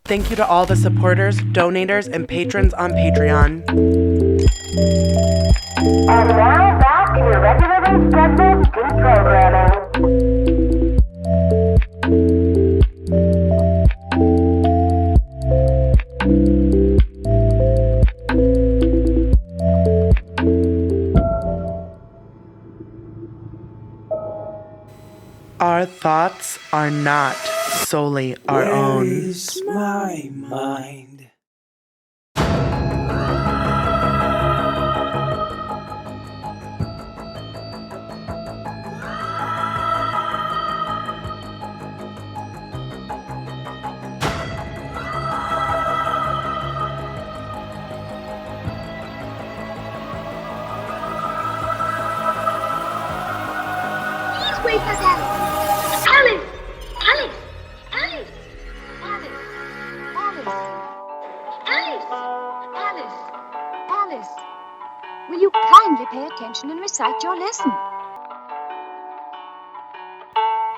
Thank you to all the supporters, donators, and patrons on Patreon. And now back to your regularly scheduled deprogramming. Our thoughts are not solely our own. Where is my mind? Wait for them! Alice! Alice! Alice! Alice! Alice! Alice! Alice! Will you kindly pay attention and recite your lesson?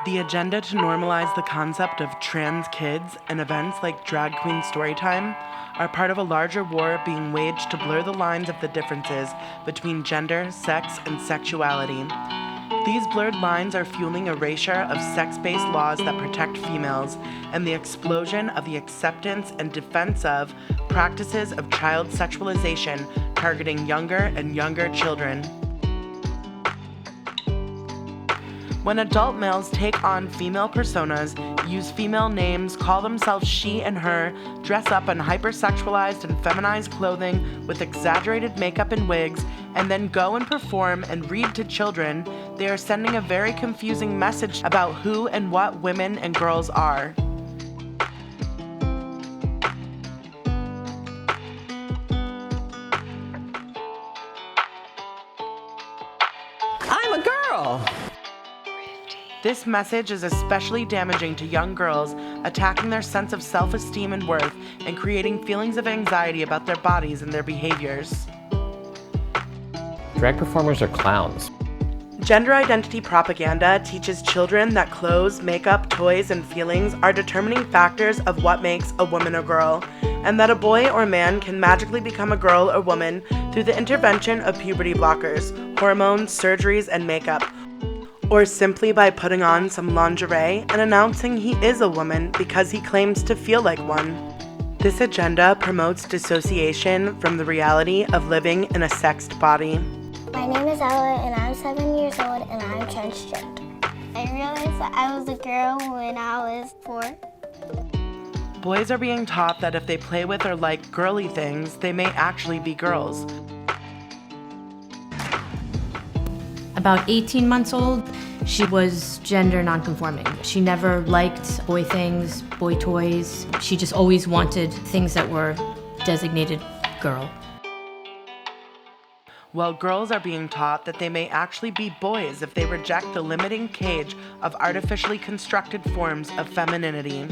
The agenda to normalize the concept of trans kids and events like Drag Queen Storytime are part of a larger war being waged to blur the lines of the differences between gender, sex, and sexuality. These blurred lines are fueling erasure of sex-based laws that protect females and the explosion of the acceptance and defense of practices of child sexualization targeting younger and younger children. When adult males take on female personas, use female names, call themselves she and her, dress up in hypersexualized and feminized clothing with exaggerated makeup and wigs, and then go and perform and read to children, they are sending a very confusing message about who and what women and girls are. I'm a girl. This message is especially damaging to young girls, attacking their sense of self-esteem and worth, and creating feelings of anxiety about their bodies and their behaviors. Drag performers are clowns. Gender identity propaganda teaches children that clothes, makeup, toys, and feelings are determining factors of what makes a woman a girl, and that a boy or man can magically become a girl or woman through the intervention of puberty blockers, hormones, surgeries, and makeup, or simply by putting on some lingerie and announcing he is a woman because he claims to feel like one. This agenda promotes dissociation from the reality of living in a sexed body. My name is Ella and I'm 7 years old and I'm transgender. I realized that I was a girl when I was 4. Boys are being taught that if they play with or like girly things, they may actually be girls. About 18 months old, she was gender nonconforming. She never liked boy things, boy toys. She just always wanted things that were designated girl. While girls are being taught that they may actually be boys if they reject the limiting cage of artificially constructed forms of femininity.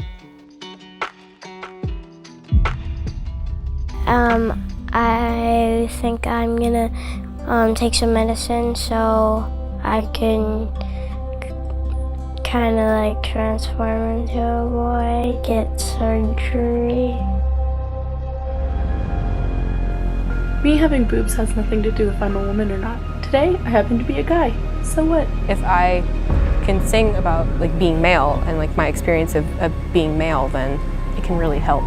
I think I'm gonna take some medicine so I can kind of like transform into a boy, get surgery. Me having boobs has nothing to do if I'm a woman or not. Today, I happen to be a guy. So what? If I can sing about like being male and like my experience of being male, then it can really help.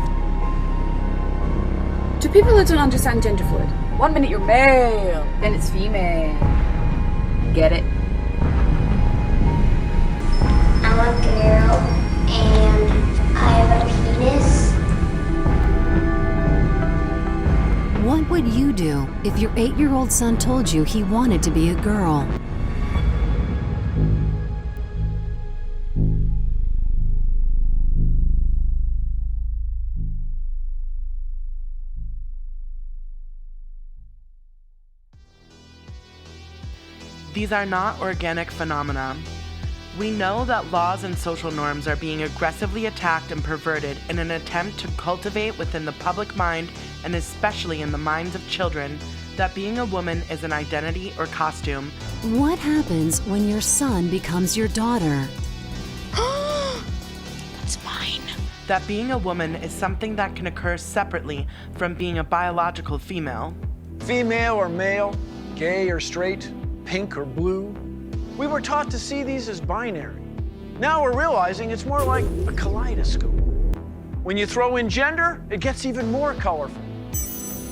To people who don't understand gender fluid, 1 minute you're male, then it's female. Get it? I'm a girl and I have a penis. What would you do if your 8-year-old son told you he wanted to be a girl? These are not organic phenomena. We know that laws and social norms are being aggressively attacked and perverted in an attempt to cultivate within the public mind, and especially in the minds of children, that being a woman is an identity or costume. What happens when your son becomes your daughter? That's mine. that being a woman is something that can occur separately from being a biological female. Female or male, gay or straight, pink or blue. We were taught to see these as binary. Now we're realizing it's more like a kaleidoscope. When you throw in gender, it gets even more colorful.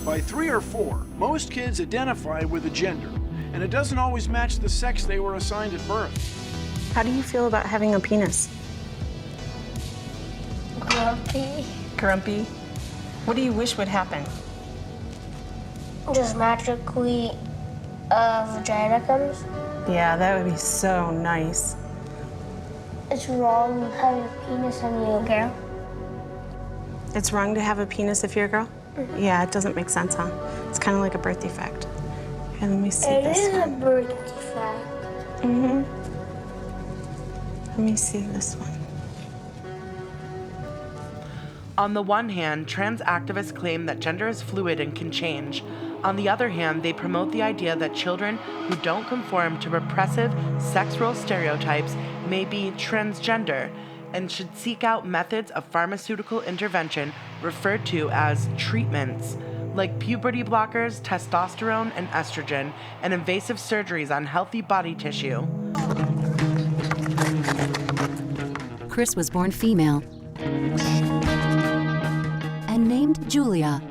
By 3 or 4, most kids identify with a gender, and it doesn't always match the sex they were assigned at birth. How do you feel about having a penis? Grumpy. Grumpy? What do you wish would happen? Just magically a vagina comes. Yeah, that would be so nice. It's wrong having a penis on you, girl. It's wrong to have a penis if you're a girl? Mm-hmm. Yeah, it doesn't make sense, huh? It's kind of like a birth defect. Here, let me see this one. It is a birth defect. Mm-hmm. Let me see this one. On the one hand, trans activists claim that gender is fluid and can change. On the other hand, they promote the idea that children who don't conform to repressive sex role stereotypes may be transgender and should seek out methods of pharmaceutical intervention referred to as treatments, like puberty blockers, testosterone and estrogen, and invasive surgeries on healthy body tissue. Chris was born female and named Julia.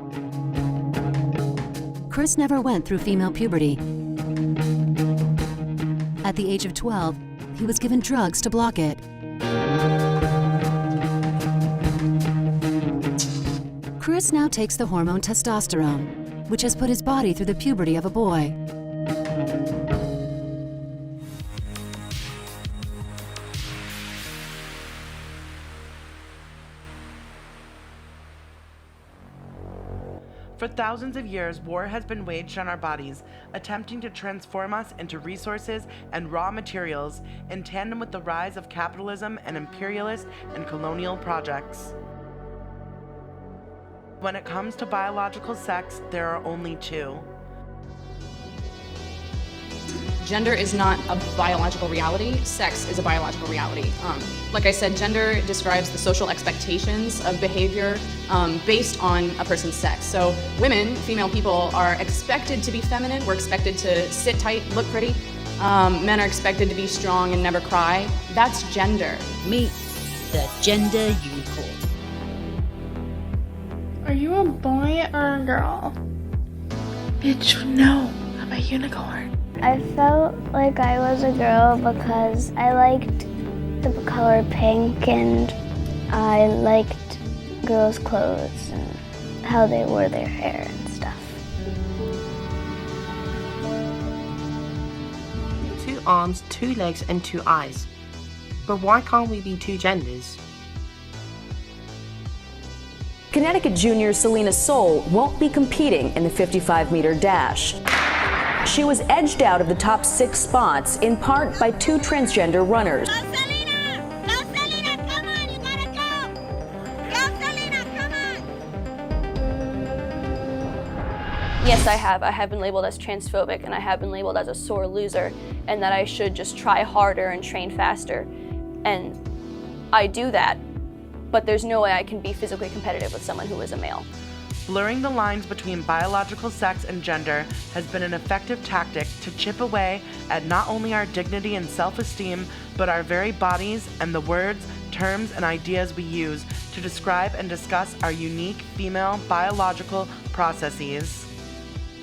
Chris never went through female puberty. At the age of 12, he was given drugs to block it. Chris now takes the hormone testosterone, which has put his body through the puberty of a boy. For thousands of years, war has been waged on our bodies, attempting to transform us into resources and raw materials in tandem with the rise of capitalism and imperialist and colonial projects. When it comes to biological sex, there are only two. Gender is not a biological reality. Sex is a biological reality. Like I said, gender describes the social expectations of behavior based on a person's sex. So women, female people, are expected to be feminine. We're expected to sit tight, look pretty. Men are expected to be strong and never cry. That's gender. Meet the gender unicorn. Are you a boy or a girl? Bitch, no, I'm a unicorn. I felt like I was a girl because I liked the color pink and I liked girls' clothes and how they wore their hair and stuff. 2 arms, 2 legs, and 2 eyes. But why can't we be 2 genders? Connecticut junior Selena Soule won't be competing in the 55-meter dash. She was edged out of the top 6 spots in part by 2 transgender runners. Go Selena! Go Selena! Come on, you gotta go! Go Selena, come on! Yes, I have been labeled as transphobic and I have been labeled as a sore loser and that I should just try harder and train faster. And I do that, but there's no way I can be physically competitive with someone who is a male. Blurring the lines between biological sex and gender has been an effective tactic to chip away at not only our dignity and self-esteem, but our very bodies and the words, terms, and ideas we use to describe and discuss our unique female biological processes.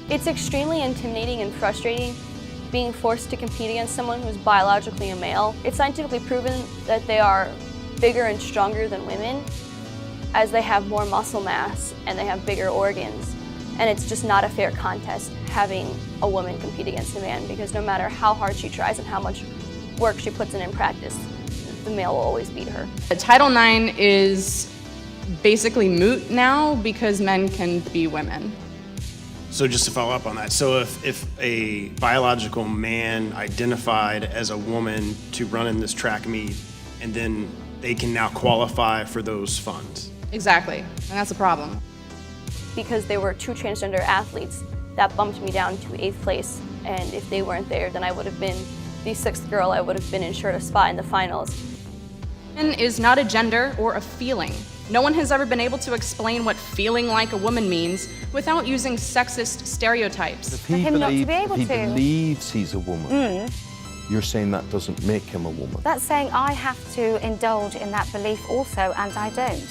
It's extremely intimidating and frustrating being forced to compete against someone who's biologically a male. It's scientifically proven that they are bigger and stronger than women, as they have more muscle mass and they have bigger organs. And it's just not a fair contest having a woman compete against a man, because no matter how hard she tries and how much work she puts in practice, the male will always beat her. Title IX is basically moot now because men can be women. So just to follow up on that, so if a biological man identified as a woman to run in this track meet, and then they can now qualify for those funds. Exactly, and that's a problem. Because there were 2 transgender athletes, that bumped me down to 8th place, and if they weren't there, then I would have been the 6th girl. I would have been ensured a spot in the finals. Woman is not a gender or a feeling. No one has ever been able to explain what feeling like a woman means without using sexist stereotypes. If he believes he's a woman, you're saying that doesn't make him a woman. That's saying I have to indulge in that belief also, and I don't.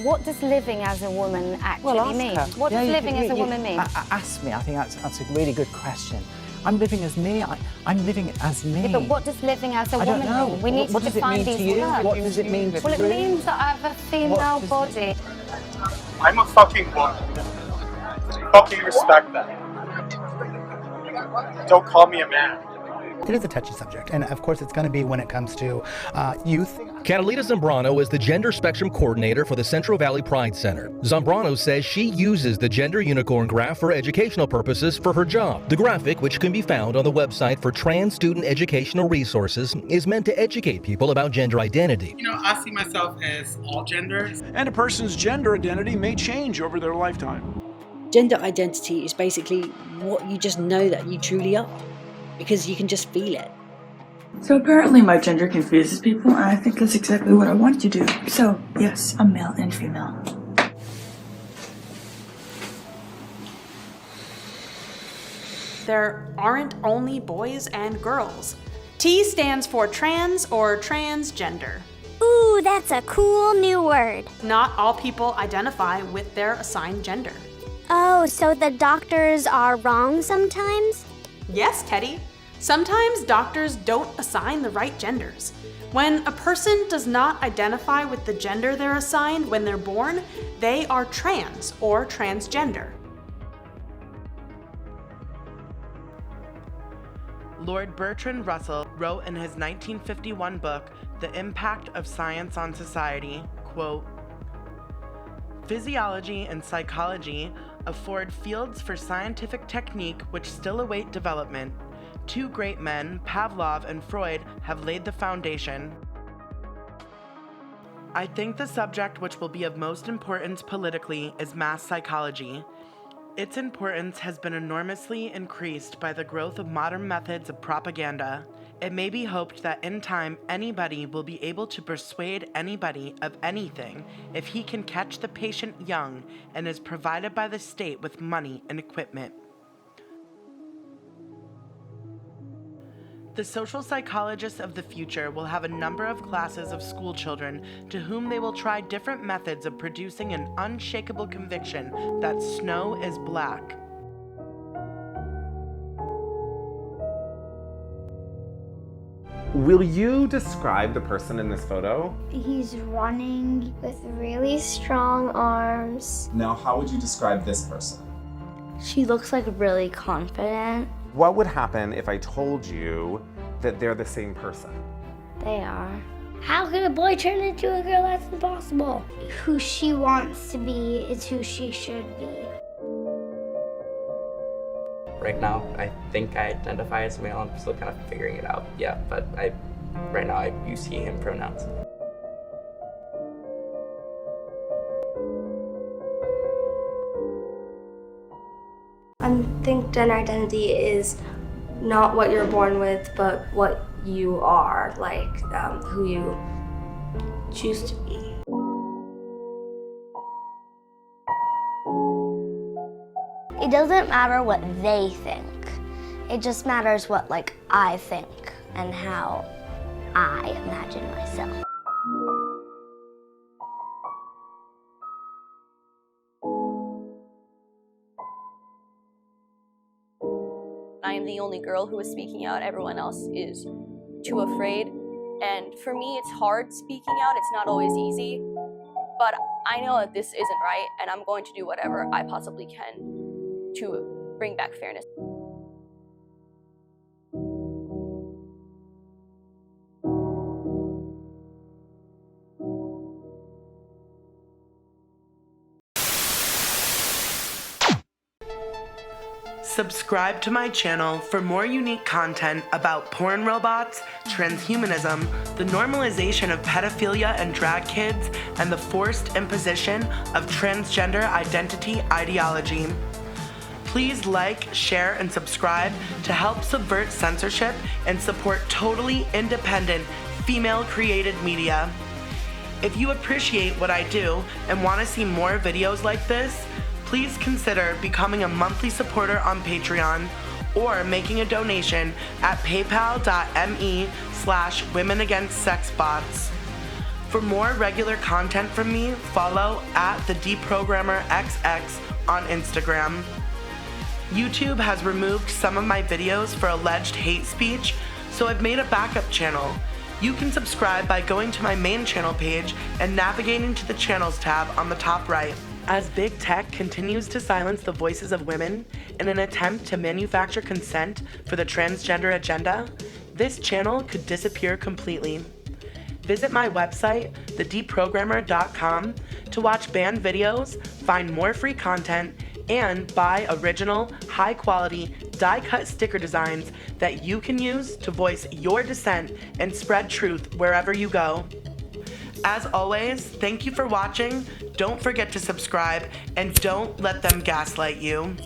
What does living as a woman actually mean? What does living as a woman mean? Ask me. I think that's a really good question. I'm living as me. I'm living as me. Yeah, but what does living as a woman mean? We need to define these words. What does it mean to you? Well, it means that I have a female body. I'm a fucking woman. Fucking respect that. Don't call me a man. It is a touchy subject, and of course it's going to be when it comes to youth. Catalina Zambrano is the Gender Spectrum Coordinator for the Central Valley Pride Center. Zambrano says she uses the gender unicorn graph for educational purposes for her job. The graphic, which can be found on the website for Trans Student Educational Resources, is meant to educate people about gender identity. You know, I see myself as all genders. And a person's gender identity may change over their lifetime. Gender identity is basically what you just know that you truly are, because you can just feel it. So apparently my gender confuses people, and I think that's exactly what I want to do. So, yes, I'm male and female. There aren't only boys and girls. T stands for trans or transgender. Ooh, that's a cool new word. Not all people identify with their assigned gender. Oh, so the doctors are wrong sometimes? Yes, Teddy. Sometimes doctors don't assign the right genders. When a person does not identify with the gender they're assigned when they're born, they are trans or transgender. Lord Bertrand Russell wrote in his 1951 book, The Impact of Science on Society, quote, "Physiology and psychology afford fields for scientific technique which still await development. Two great men, Pavlov and Freud, have laid the foundation." I think the subject which will be of most importance politically is mass psychology. Its importance has been enormously increased by the growth of modern methods of propaganda. It may be hoped that in time anybody will be able to persuade anybody of anything if he can catch the patient young and is provided by the state with money and equipment. The social psychologists of the future will have a number of classes of school children to whom they will try different methods of producing an unshakable conviction that snow is black. Will you describe the person in this photo? He's running with really strong arms. Now, how would you describe this person? She looks like really confident. What would happen if I told you that they're the same person? They are. How can a boy turn into a girl? That's impossible. Who she wants to be is who she should be. Right now, I think I identify as male. I'm still kind of figuring it out. Yeah, but right now I use he, him pronouns. I think gender identity is not what you're born with, but what you are, like who you choose to be. It doesn't matter what they think. It just matters what, I think and how I imagine myself. I am the only girl who is speaking out. Everyone else is too afraid. And for me, it's hard speaking out. It's not always easy. But I know that this isn't right, and I'm going to do whatever I possibly can to bring back fairness. Subscribe to my channel for more unique content about porn robots, transhumanism, the normalization of pedophilia and drag kids, and the forced imposition of transgender identity ideology. Please like, share, and subscribe to help subvert censorship and support totally independent, female-created media. If you appreciate what I do and want to see more videos like this, please consider becoming a monthly supporter on Patreon or making a donation at paypal.me/womenagainst-sexbots. For more regular content from me, follow at the deprogrammerxx on Instagram. YouTube has removed some of my videos for alleged hate speech, so I've made a backup channel. You can subscribe by going to my main channel page and navigating to the channels tab on the top right. As big tech continues to silence the voices of women in an attempt to manufacture consent for the transgender agenda, this channel could disappear completely. Visit my website, thedeprogrammer.com, to watch banned videos, find more free content, and buy original, high-quality, die-cut sticker designs that you can use to voice your dissent and spread truth wherever you go. As always, thank you for watching, don't forget to subscribe, and don't let them gaslight you.